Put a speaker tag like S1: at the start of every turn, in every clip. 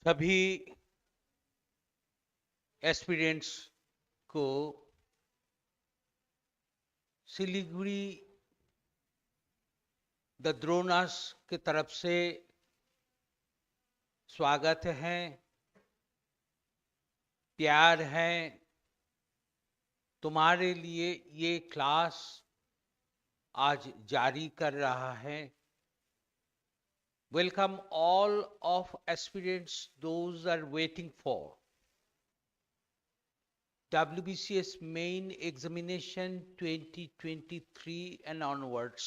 S1: सभी एस्पिरेंट्स को सिलीगुड़ी द द्रोणास की तरफ से स्वागत है, प्यार है। तुम्हारे लिए ये क्लास आज जारी कर रहा है। Welcome all of aspirants those are waiting for WBCS main examination 2023 and onwards.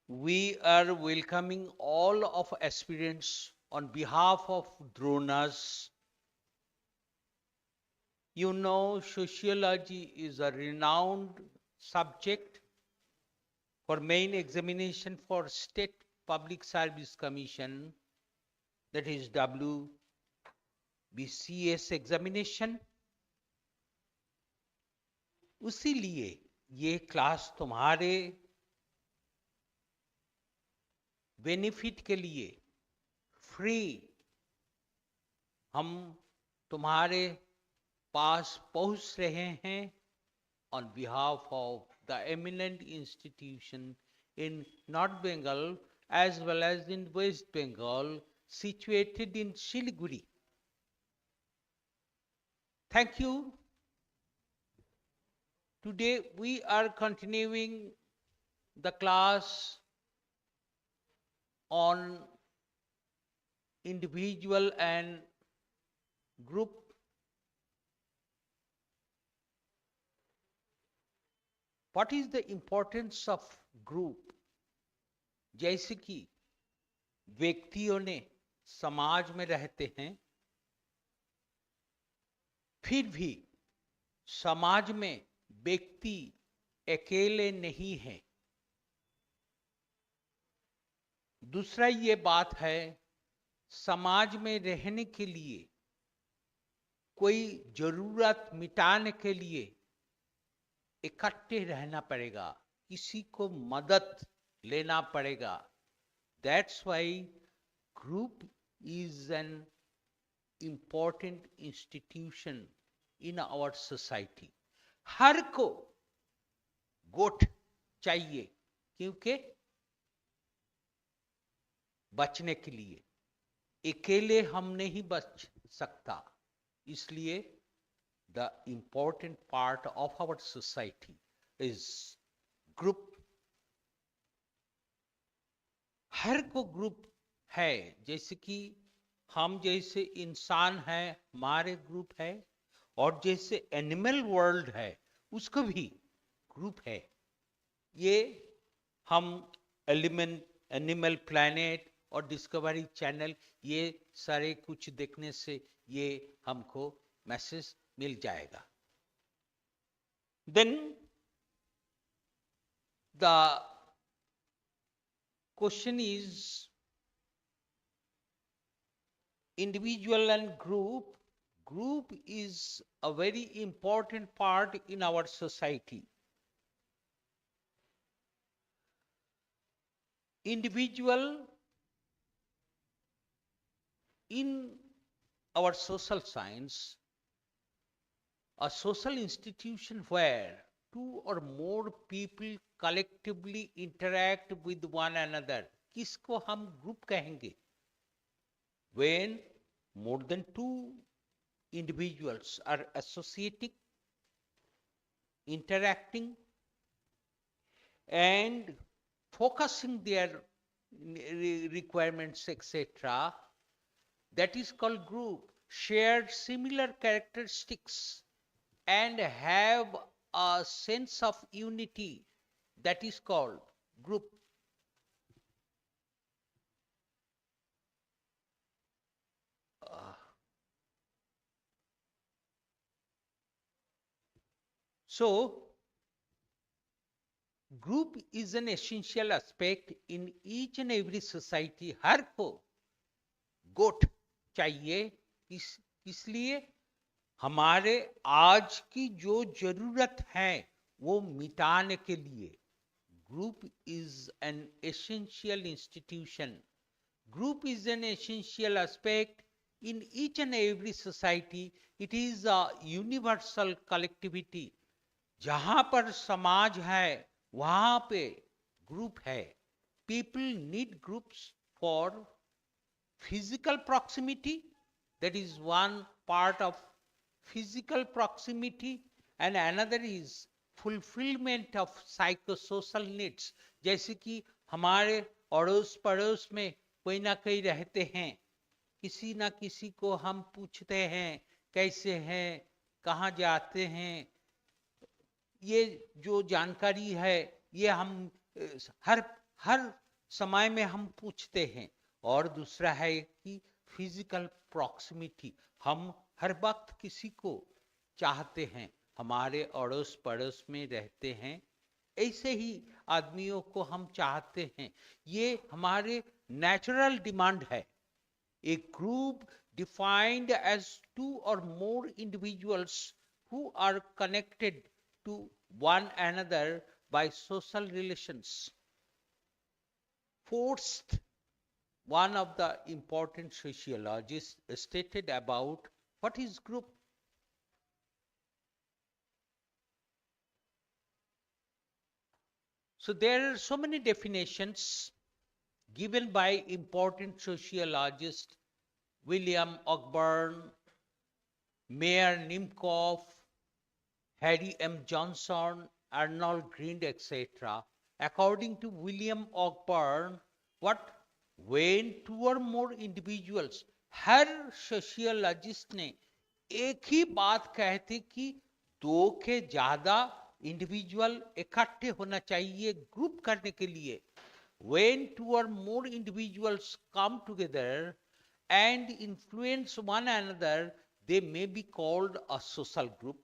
S1: We are welcoming all of aspirants on behalf of Dhronas. You know, sociology is a renowned subject for main examination for State Public Service Commission, that is WBCS examination. उसीलिए ये class तुम्हारे benefit के लिए free हम तुम्हारे पास पहुंच रहे हैं on behalf of the eminent institution in North Bengal as well as in West Bengal situated in Siliguri. Thank you. Today we are continuing the class on individual and group. What is the importance of group? जैसे कि व्यक्तियों ने समाज में रहते हैं, फिर भी समाज में व्यक्ति अकेले नहीं है। दूसरा ये बात है, समाज में रहने के लिए कोई जरूरत मिटाने के लिए इकट्ठे रहना पड़ेगा, किसी को मदद लेना पड़ेगा। That's why group is an important institution in our society. हर को गोठ चाहिए, क्योंकि बचने के लिए अकेले हम नहीं बच सकता। इसलिए the important part of our society is group. हर को ग्रुप है, जैसे कि हम जैसे इंसान हैं हमारे ग्रुप है, और जैसे एनिमल वर्ल्ड है उसको भी ग्रुप है। ये हम एनिमल प्लैनेट और डिस्कवरी चैनल ये सारे कुछ देखने से ये हमको मैसेज मिल जाएगा। Then the question is individual and group. Group is a very important part in our society. Individual in our social science, a social institution where two or more people collectively interact with one another, किसको हम group कहेंगे? When more than two individuals are associating, interacting, and focusing their requirements, etc., that is called group. Shared similar characteristics and have a sense of unity, that is called group. So, group is an essential aspect in each and every society. हर को गोठ चाहिए, इसलिए हमारे आज की जो जरूरत है वो मिटाने के लिए group is an essential institution Group is an essential aspect in each and every society. It is a universal collectivity. जहां पर समाज है वहां पे ग्रुप है. People need groups for physical proximity, that is one part of physical proximity, and another is fulfillment of psychosocial needs. जैसे कि हमारे अड़ोस पड़ोस में कोई ना कोई रहते हैं, किसी ना किसी को हम पूछते हैं कैसे हैं, कहाँ जाते हैं. ये जो जानकारी है ये हम हर हर समय में हम पूछते हैं. और दूसरा है कि फिजिकल प्रॉक्सिमिटी, हम हर वक्त किसी को चाहते हैं, हमारे अड़ोस पड़ोस में रहते हैं, ऐसे ही आदमियों को हम चाहते हैं. ये हमारे नेचुरल डिमांड है. ए ग्रुप डिफाइंड एज टू और मोर individuals who are connected to one another by social relations. Fourth, one of the important sociologists stated about what is group. So there are so many definitions given by important sociologists William Ogburn, Mayer Nimkoff, Harry M. Johnson, Arnold Green, etc. According to William Ogburn, what when two or more individuals, her sociologist ने एक ही बात कहते कि दो के ज्यादा individual इकट्ठे होना चाहिए ग्रुप करने के लिए. When two or more individuals come together and influence one another, they may be called a social group.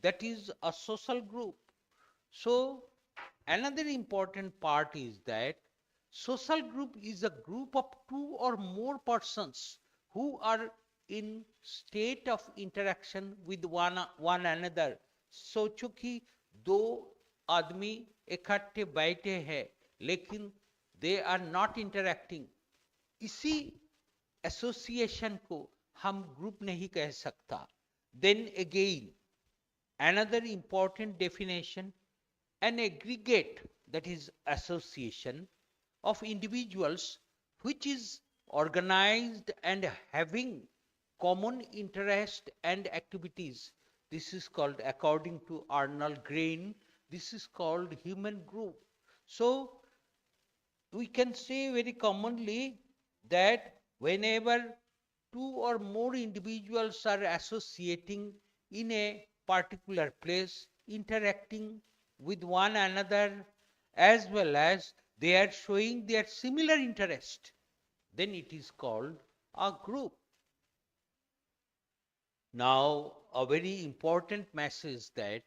S1: That is a social group. So another important part is that social group is a group of two or more persons who are in state of interaction with one another. सोचो कि दो आदमी इकट्ठे बैठे हैं लेकिन they are not interacting. इसी association को हम ग्रुप नहीं कह सकता. Then again, another important definition, an aggregate, that is association of individuals which is organized and having common interest and activities. This is called, according to Arnold Green, this is called human group. So we can say very commonly that whenever two or more individuals are associating in a particular place, interacting with one another, as well as they are showing their similar interest, then it is called a group. Now, a very important message that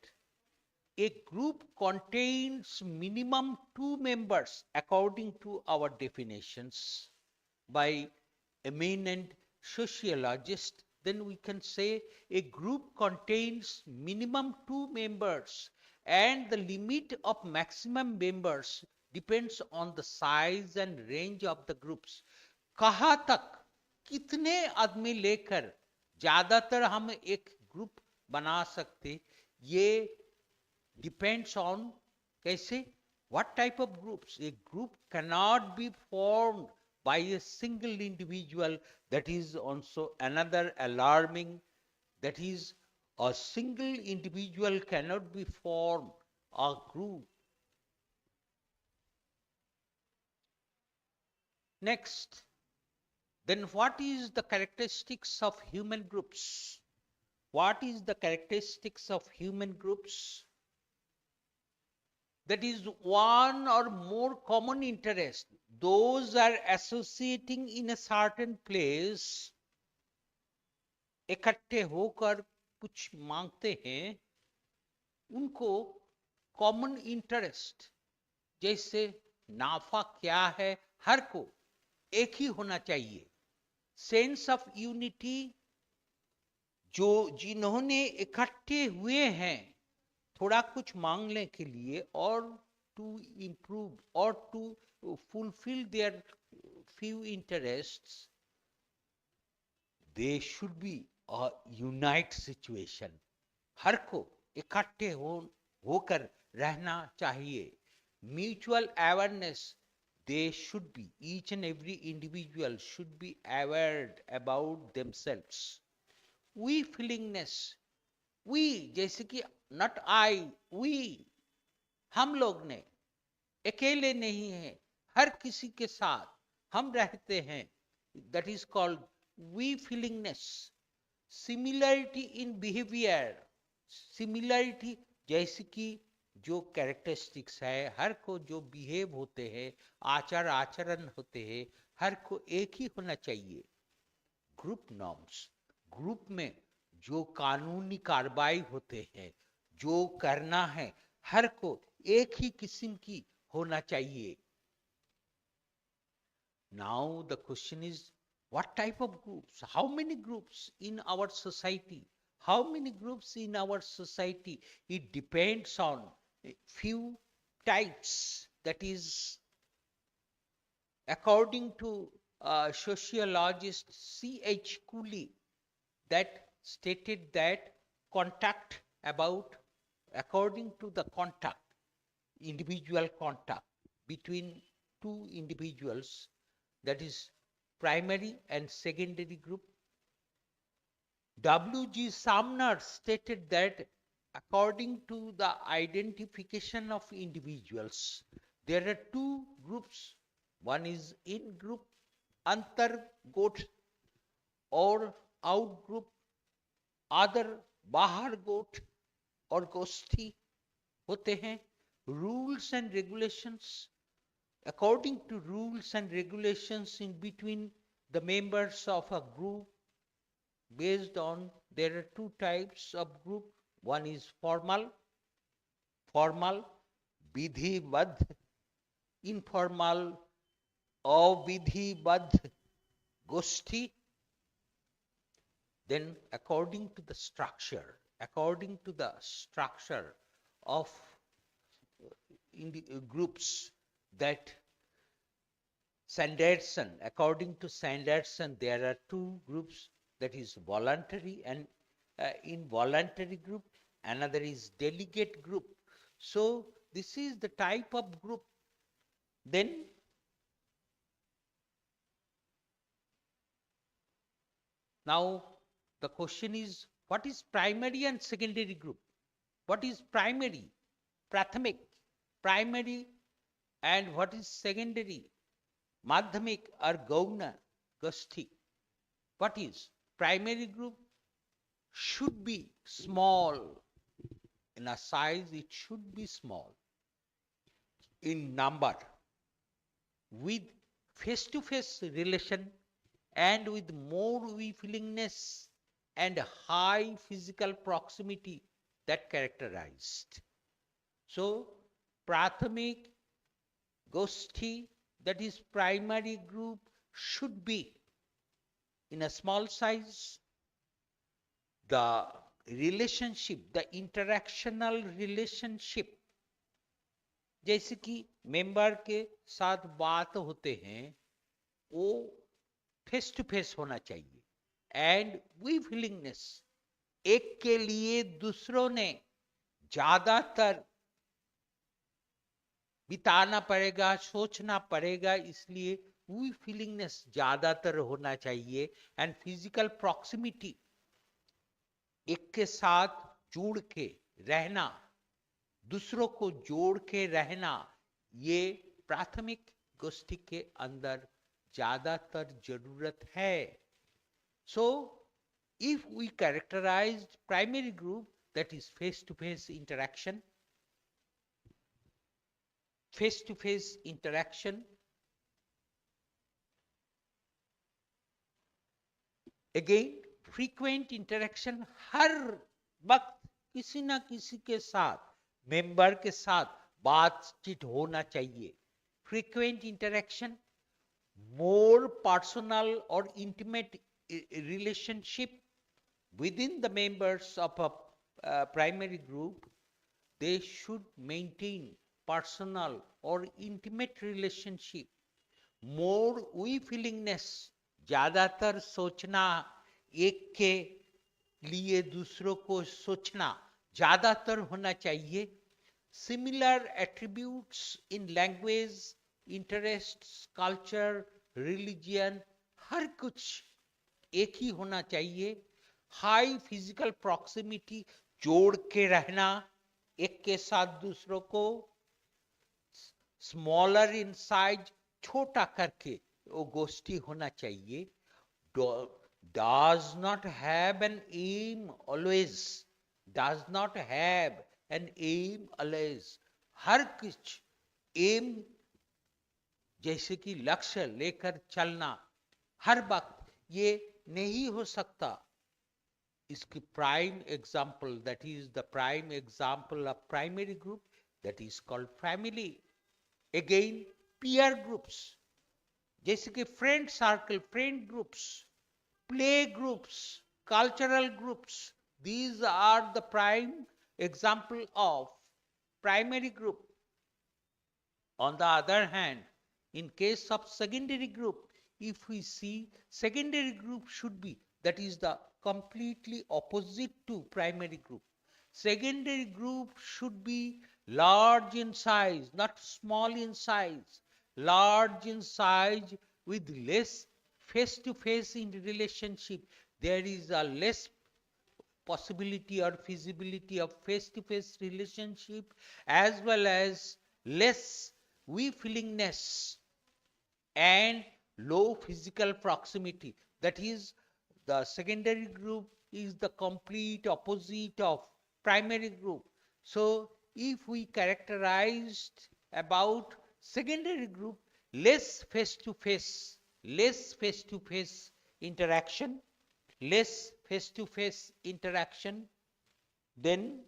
S1: a group contains minimum 2 members according to our definitions by eminent sociologists. Then we can say a group contains minimum 2 members and the limit of maximum members depends on the size and range of the groups. कहाँ तक कितने आदमी लेकर ज्यादातर हम एक group बना सकते, ये depends on कैसे, what type of groups. A group cannot be formed by a single individual. That is also another alarming, that is a single individual cannot be formed a group. Next, then what is the characteristics of human groups? What is the characteristics of human groups? That is one or more common interest. Those are associating in a certain place, इकट्ठे होकर कुछ मांगते हैं, उनको common interest, जैसे नाफा क्या है, हर को एक ही होना चाहिए. सेंस ऑफ यूनिटी, जो जिन्होंने इकट्ठे हुए हैं थोड़ा कुछ मांगने के लिए और टू इम्प्रूव और to fulfil their few interests, they should be a unite situation. हर को इकट्ठे होकर रहना चाहिए. Mutual awareness, they should be, each and every individual should be aware about themselves. We feelingness, we जैसे कि not I, we, हम लोग ने, अकेले नहीं है, हर किसी के साथ हम रहते हैं. That is called we feelingness. Similarity in behavior, similarity जैसे कि जो कैरेक्टरिस्टिक्स है, हर को जो बिहेव होते हैं, आचरण होते हैं, हर को एक ही होना चाहिए. ग्रुप नॉर्म्स, ग्रुप में जो कानूनी कार्रवाई होते हैं, जो करना है, हर को एक ही किस्म की होना चाहिए. Now the question is, what type of groups? How many groups in our society? How many groups in our society? It depends on a few types. That is, according to sociologist C.H. Cooley, that stated that contact about, according to the contact, individual contact between two individuals, that is primary and secondary group. W.G. Sumner stated that according to the identification of individuals, there are two groups. One is in group, antar goth, or out group, other bahar goth और गोष्ठी होते हैं. Rules and regulations, according to rules and regulations in between the members of a group, based on, there are two types of group. One is formal, vidhibadh, informal, avidhibadh, goshti. Then according to the structure of groups, that Sanderson, according to Sanderson, there are two groups, that is voluntary and involuntary group. Another is delegate group. So this is the type of group. Then now the question is, what is primary and secondary group? What is primary? Prathamik, primary, and what is secondary? Madhyamik or Gauna, Gosthi. What is primary group? Should be small. In a size, it should be small. In number, with face-to-face relation and with more willingness and high physical proximity that characterized. So, Prathamik, Goshti, that is primary group, should be in a small size. The relationship, the interactional relationship, जैसे कि member के साथ बात होते हैं, वो face to face होना चाहिए. एंड विद विलिंगनेस, एक के लिए दूसरों ने ज्यादातर बिताना पड़ेगा, सोचना पड़ेगा, इसलिए वी फीलिंगनेस ज्यादातर होना चाहिए. एंड फिजिकल प्रॉक्सिमिटी, एक के साथ जुड़ के रहना, दूसरों को जोड़ के रहना, ये प्राथमिक गोष्ठी के अंदर ज्यादातर जरूरत है. So, if we characterize primary group, that is face-to-face interaction, again frequent interaction, हर वक्त किसी ना किसी के साथ, मेंबर के साथ बातचीत होना चाहिए. frequent interaction, more personal or intimate relationship within the members of a primary group. They should maintain personal or intimate relationship more we feelingness, ज्यादातर सोचना, एक के लिए दूसरों को सोचना ज्यादातर होना चाहिए। Similar attributes in language, interests, culture, religion, हर कुछ एक ही होना चाहिए। हाई फिजिकल प्रॉक्सिमिटी, जोड़ के रहना एक के साथ दूसरों को। स्मॉलर इन साइज, छोटा करके वो गोष्ठी होना चाहिए। does not have an aim always, does not have an aim always, हर कुछ एम जैसे कि लक्ष्य लेकर चलना हर वक्त ये नहीं हो सकता। इसकी prime example, that is the prime example of primary group, that is called family. Again peer groups, जैसे कि friend circle, friend groups, play groups, cultural groups, these are the prime example of primary group. On the other hand, in case of secondary group, if we see, secondary group should be, that is the completely opposite to primary group. Secondary group should be large in size, not small in size, large in size with less face-to-face in relationship. There is a less possibility or feasibility of face-to-face relationship, as well as less we feelingness and low physical proximity. That is, the secondary group is the complete opposite of primary group. So if we characterized about secondary group, less face-to-face, less face-to-face interaction, less face-to-face interaction, then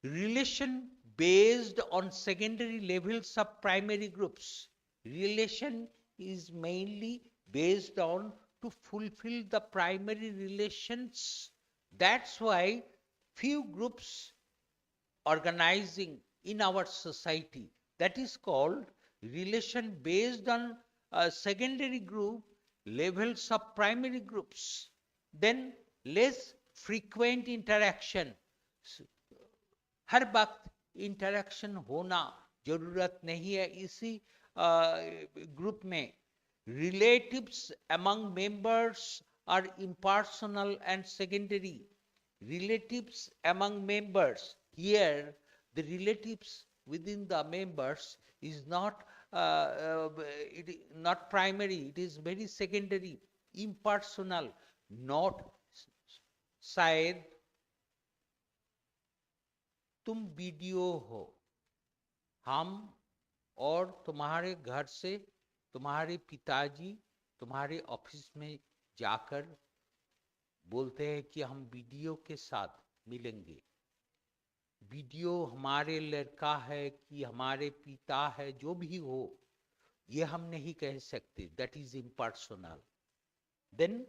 S1: relation based on secondary levels of primary groups. Relation is mainly based on to fulfill the primary relations. That's why few groups organizing in our society, that is called relation based on a secondary group levels of primary groups. Then less frequent interaction, हर वक्त interaction होना जरूरत नहीं है इसी group में। relatives among members are impersonal and secondary. Relatives among members, here the relatives within the members is not not primary, it is very secondary, impersonal, not शायद तुम video हो, हम और तुम्हारे घर से तुम्हारे पिताजी तुम्हारे ऑफिस में जाकर बोलते हैं कि हम वीडियो के साथ मिलेंगे। वीडियो हमारे लड़का है कि हमारे पिता है, जो भी हो, ये हम नहीं कह सकते, that is impersonal. Then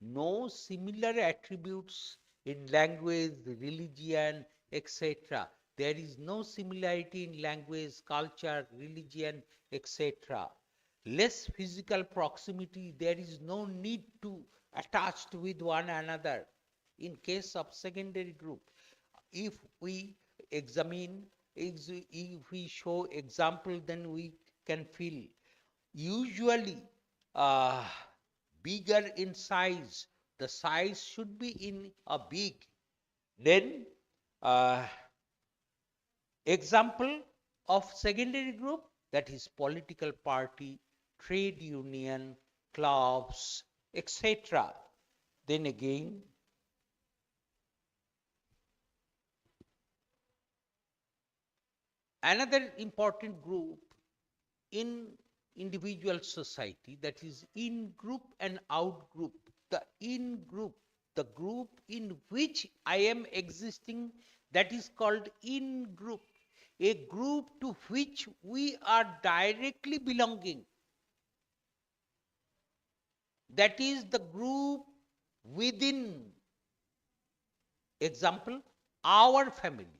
S1: no similar attributes in language, religion, etc. There is no similarity in language, culture, religion, etc. Less physical proximity, there is no need to attach with one another. In case of secondary group, if we examine, if we show example, then we can feel usually bigger in size. The size should be in a big. Then example of secondary group, that is political party, trade union, clubs, etc. Then again another important group in individual society, that is in group and out group. The in group, the group in which I am existing, that is called in group. A group to which we are directly belonging, that is the group within. Example, our family,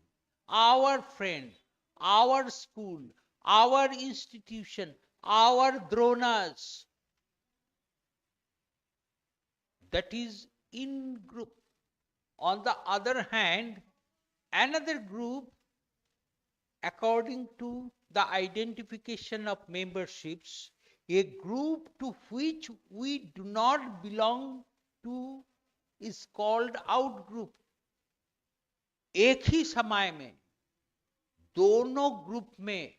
S1: our friend, our school, our institution, our Dhronas. That is in group. On the other hand, another group, according to the identification of memberships, a group to which we do not belong to is called out group. एक ही समय में दोनों group में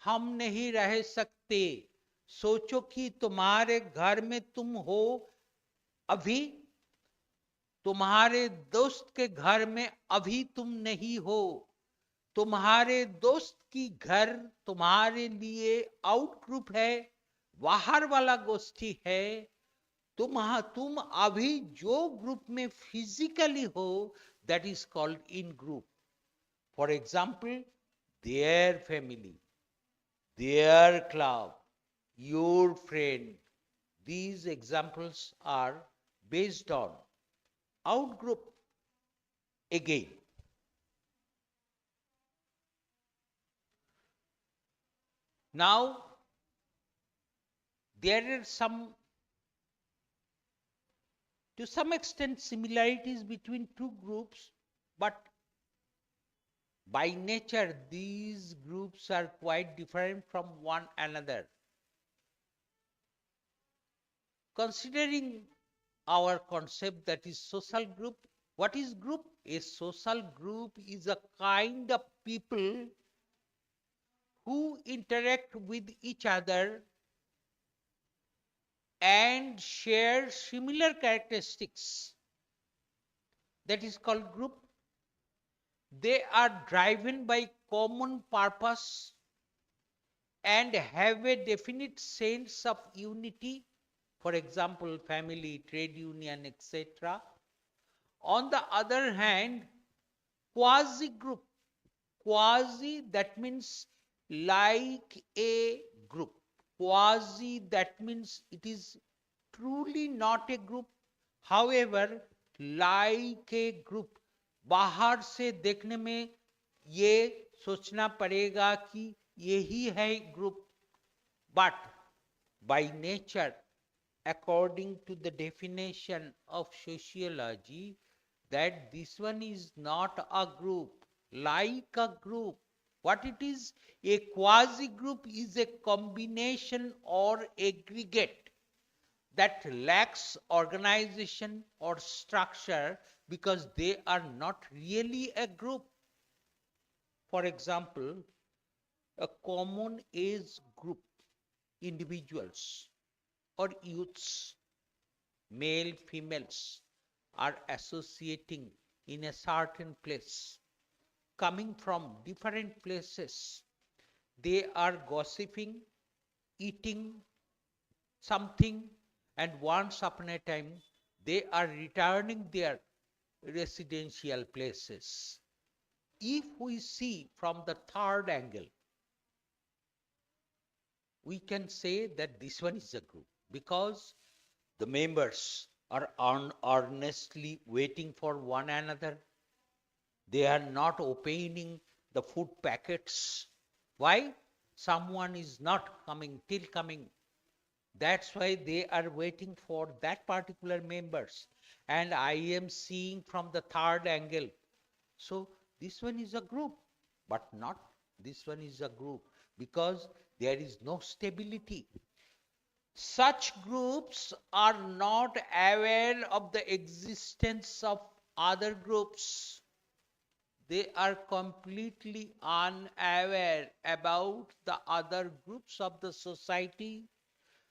S1: हम नहीं रह सकते. सोचो कि तुम्हारे घर में तुम हो अभी, तुम्हारे दोस्त के घर में अभी तुम नहीं हो. तुम्हारे दोस्त की घर तुम्हारे लिए आउट ग्रुप है, बाहर वाला गोष्ठी है. तुम अभी जो ग्रुप में फिजिकली हो, that is called in group. For example, their family, their club, your friend. These examples are based on out group. Again, now there are to some extent similarities between two groups, but by nature these groups are quite different from one another. Considering our concept, that is social group, what is group? A social group is a kind of people who interact with each other and share similar characteristics. That is called group. They are driven by common purpose and have a definite sense of unity. For example, family, trade union, etc. On the other hand, quasi group. Quasi, that means like a group. Quasi, that means it is truly not a group, however like a group. बाहर से देखने में ये सोचना पड़ेगा कि यही है group, but by nature, according to the definition of sociology, that this one is not a group like a group. What it is? A quasi group is a combination or aggregate that lacks organization or structure because they are not really a group. For example, a common age group, individuals or youths, male, females, are associating in a certain place, coming from different places. They are gossiping, eating something, and once upon a time they are returning their residential places. If we see from the third angle, we can say that this one is a group because the members are earnestly waiting for one another. They are not opening the food packets. Why? Someone is not coming till coming. That's why they are waiting for that particular members. And I am seeing from the third angle. So this one is a group, but not this one is a group because there is no stability. Such groups are not aware of the existence of other groups. They are completely unaware about the other groups of the society,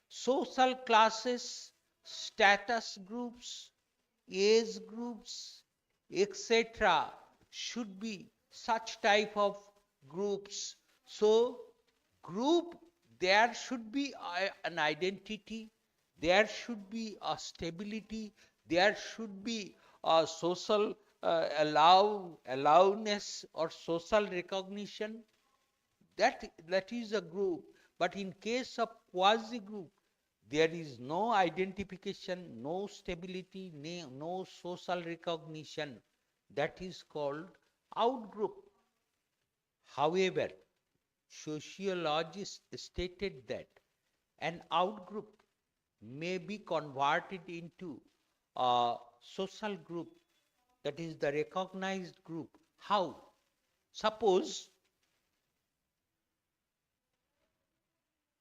S1: social classes, status groups, age groups, etc. should be such type of groups. So, group, there should be an identity, there should be a stability, there should be a social allowness or social recognition. That is a group. But in case of quasi group, there is no identification, no stability, no social recognition. That is called out group. However, sociologists stated that an outgroup may be converted into a social group, that is the recognized group. How? Suppose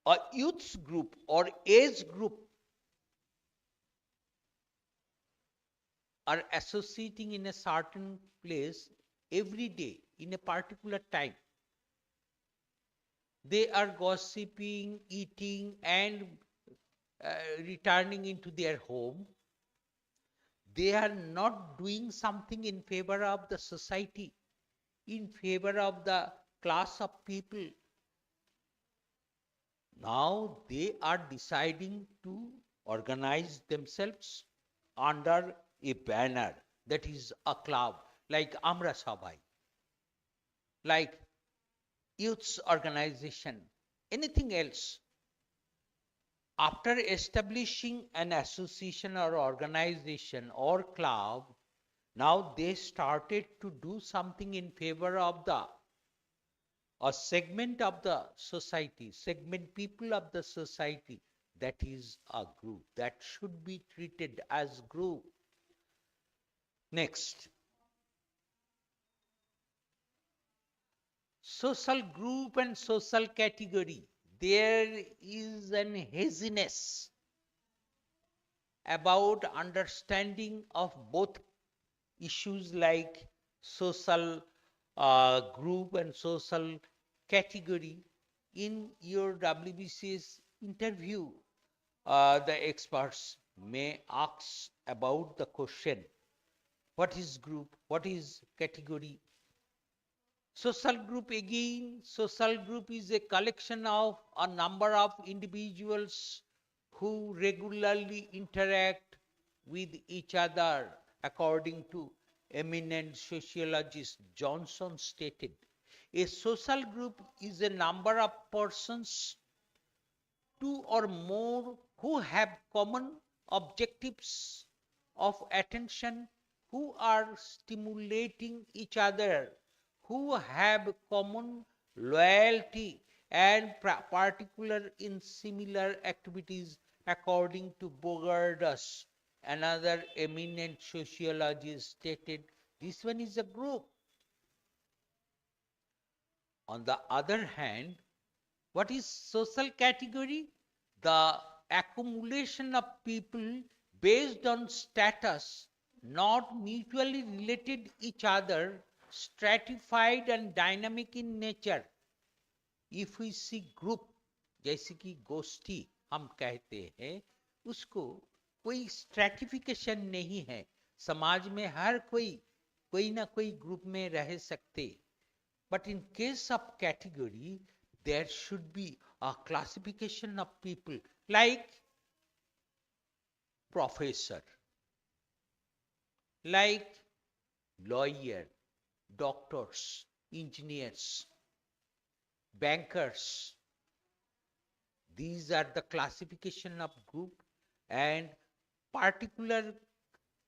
S1: a youth group or age group are associating in a certain place every day in a particular time. They are gossiping, eating, and returning into their home. They are not doing something in favor of the society, in favor of the class of people. Now they are deciding to organize themselves under a banner, that is a club, like Amra Sabai, like youth's organization, anything else. After establishing an association or organization or club, now they started to do something in favor of a segment of the society, segment people of the society. That is a group that should be treated as group. Next, social group and social category. There is an haziness about understanding of both issues like social group and social category. In your WBCS interview, the experts may ask about the question, what is group, what is category? Social group, again, social group is a collection of a number of individuals who regularly interact with each other, according to eminent sociologist Johnson stated. A social group is a number of persons, two or more, who have common objectives of attention, who are stimulating each other, who have common loyalty and particular in similar activities, according to Bogardas, another eminent sociologist stated. This one is a group. On the other hand, what is social category? The accumulation of people based on status, not mutually related each other, stratified and dynamic in nature. If we see group, जैसे कि गोष्ठी हम कहते हैं, उसको कोई stratification नहीं है. समाज में हर कोई ना कोई ग्रुप में रह सकते. But in case of category, there should be a classification of people, like professor, like lawyer, doctors, engineers, bankers. These are the classification of group, and particular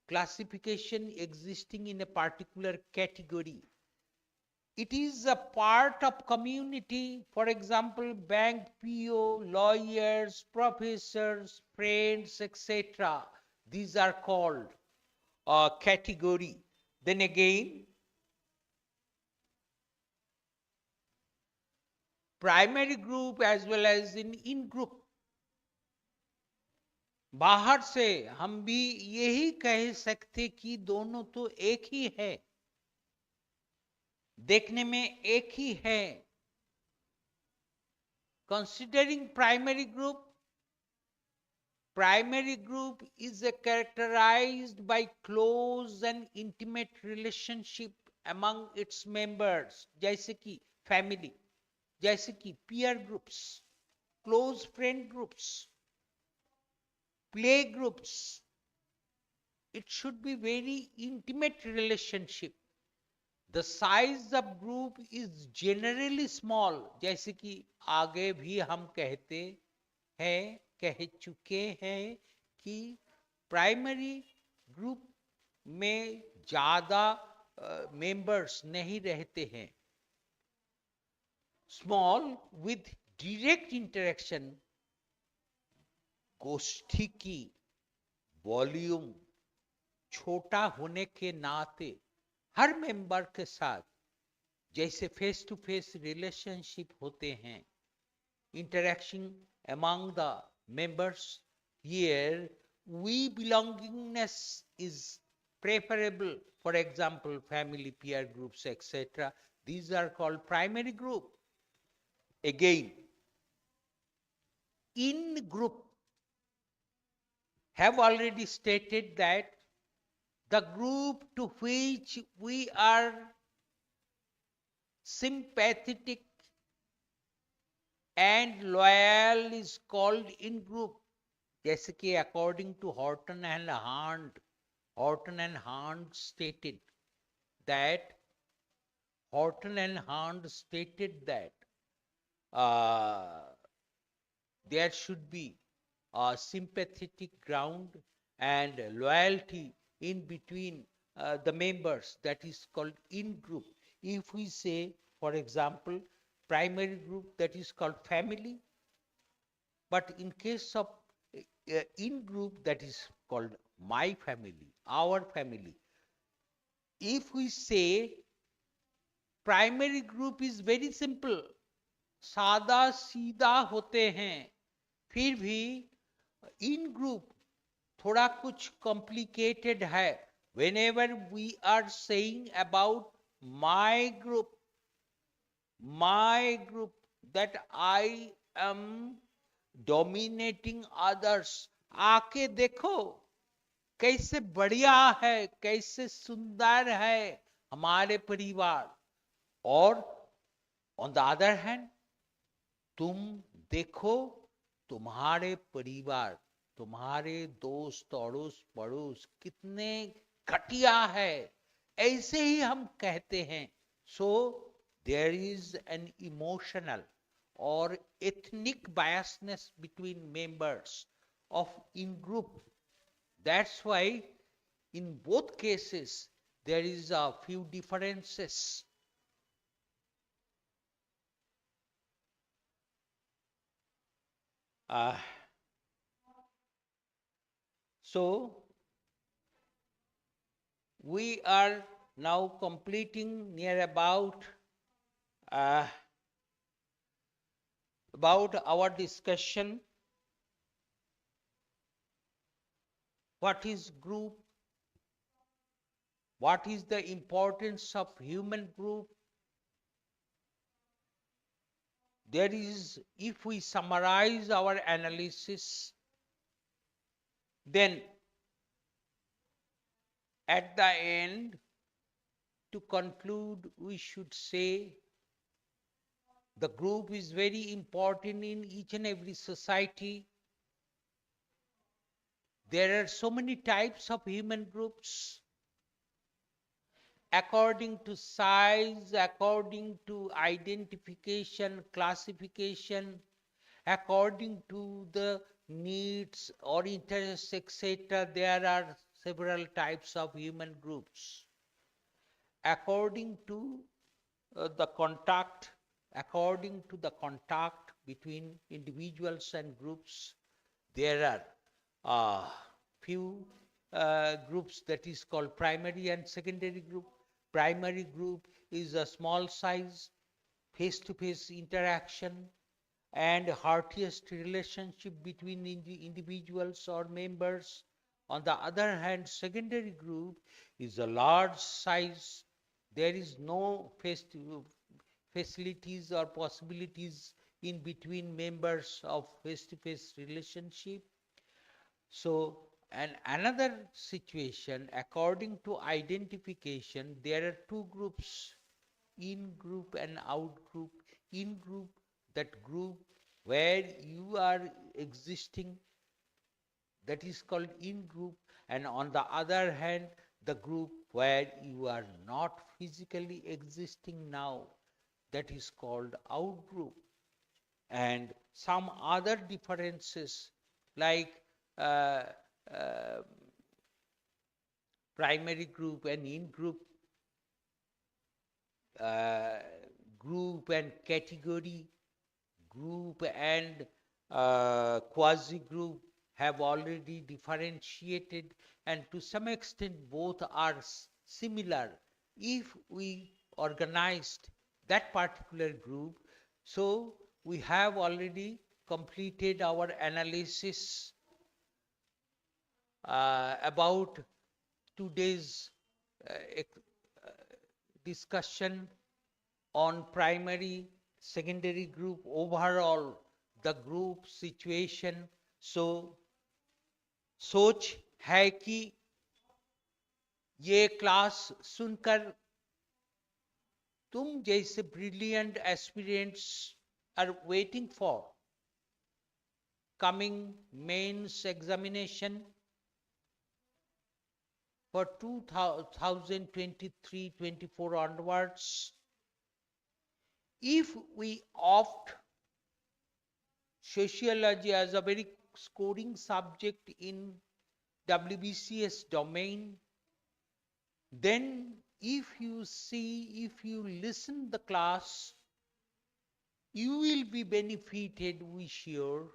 S1: classification existing in a particular category. It is a part of community. For example, bank PO, lawyers, professors, friends, etc. These are called a category. Then again, primary group as well as in group. बाहर से हम भी यही कह सकते कि दोनों तो एक ही है, देखने में एक ही है. Considering primary group is characterized by close and intimate relationship among its members, जैसे कि family, जैसे कि peer groups, close friend groups, play groups. It should be very intimate relationship. The size of group is generally small, जैसे कि आगे भी हम कहते हैं, कह चुके हैं कि प्राइमरी ग्रुप में ज्यादा मेंबर्स नहीं रहते हैं. small with direct interaction, गोष्ठी की वॉल्यूम छोटा होने के नाते हर मेंबर के साथ जैसे फेस टू फेस रिलेशनशिप होते हैं, interaction among the members, here we belongingness is preferable. For example, family, peer groups, etc. These are called primary group. Again, in group have already stated that the group to which we are sympathetic and loyal is called in group. जैसे कि according to Horton and Hunt stated that uh, there should be a sympathetic ground and loyalty in between the members, that is called in group. If we say, for example, primary group, that is called family, but in case of in group, that is called my family, our family. If we say primary group is very simple, सादा सीधा होते हैं, फिर भी इन group थोड़ा कुछ complicated है. Whenever we are saying about my group, that I am dominating others, आके देखो कैसे बढ़िया है, कैसे सुंदर है हमारे परिवार. और on the other hand, तुम देखो तुम्हारे परिवार, तुम्हारे दोस्त अड़ोस पड़ोस कितने घटिया है, ऐसे ही हम कहते हैं. So there is an emotional और ethnic biasness between members of in group. That's why in both cases there is a few differences. So we are now completing near about our discussion. What is group? What is the importance of human group? There is, if we summarize our analysis, then at the end, to conclude, we should say the group is very important in each and every society. There are so many types of human groups. According to size, according to identification, classification, according to the needs or interests, etc., there are several types of human groups. According to the contact between individuals and groups, there are few groups, that is called primary and secondary group. Primary group is a small size, face-to-face interaction and heartiest relationship between individuals or members. On the other hand, secondary group is a large size. There is no facilities or possibilities in between members of face-to-face relationship. So, and another situation, according to identification, there are two groups, in group and out group. In group, that group where you are existing, that is called in group. And on the other hand, the group where you are not physically existing now, that is called out group. And some other differences like primary group and in group, group and category, group and quasi group have already differentiated, and to some extent both are similar if we organized that particular group. So we have already completed our analysis about today's uh, discussion on primary, secondary group, overall the group situation. So सोच है कि ये class सुनकर तुम जैसे brilliant aspirants are waiting for coming mains examination for 2023-24 onwards, if we opt sociology as a very scoring subject in WBCS domain, then if you see, if you listen the class, you will be benefited, we sure.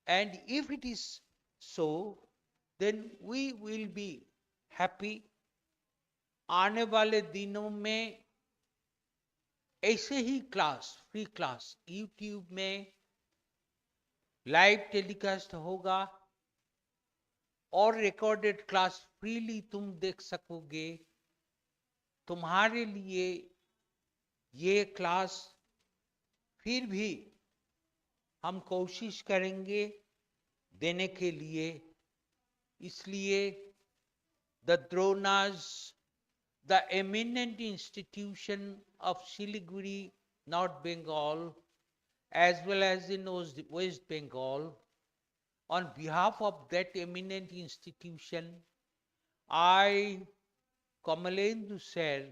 S1: And if it is so, then we will be happy. आने वाले दिनों में ऐसे ही class, free class YouTube में live telecast होगा और recorded class freely तुम देख सकोगे. तुम्हारे लिए ये क्लास फिर भी हम कोशिश करेंगे देने के लिए. इसलिए the Dhronas, the eminent institution of Siliguri, North Bengal, as well as in West Bengal, on behalf of that eminent institution, I, Kamalendu sir,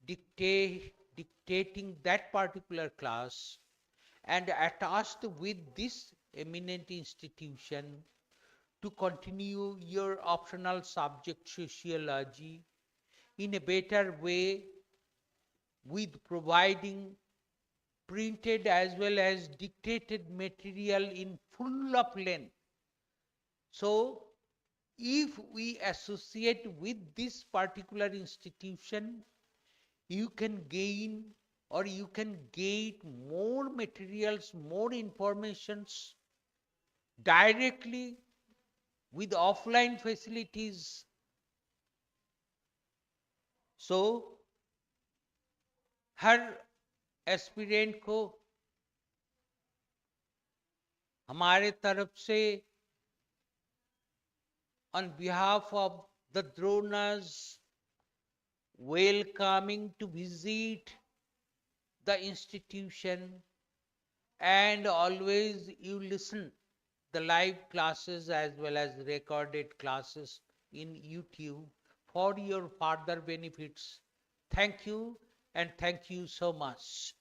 S1: dictating that particular class and attached with this eminent institution to continue your optional subject sociology in a better way with providing printed as well as dictated material in full of length. So if we associate with this particular institution, you can gain or you can get more materials, more informations directly with offline facilities. So her aspirant को हमारे तरफ से on behalf of the Dhronas welcoming to visit the institution, and always you listen the live classes as well as recorded classes in YouTube for your further benefits. Thank you and thank you so much.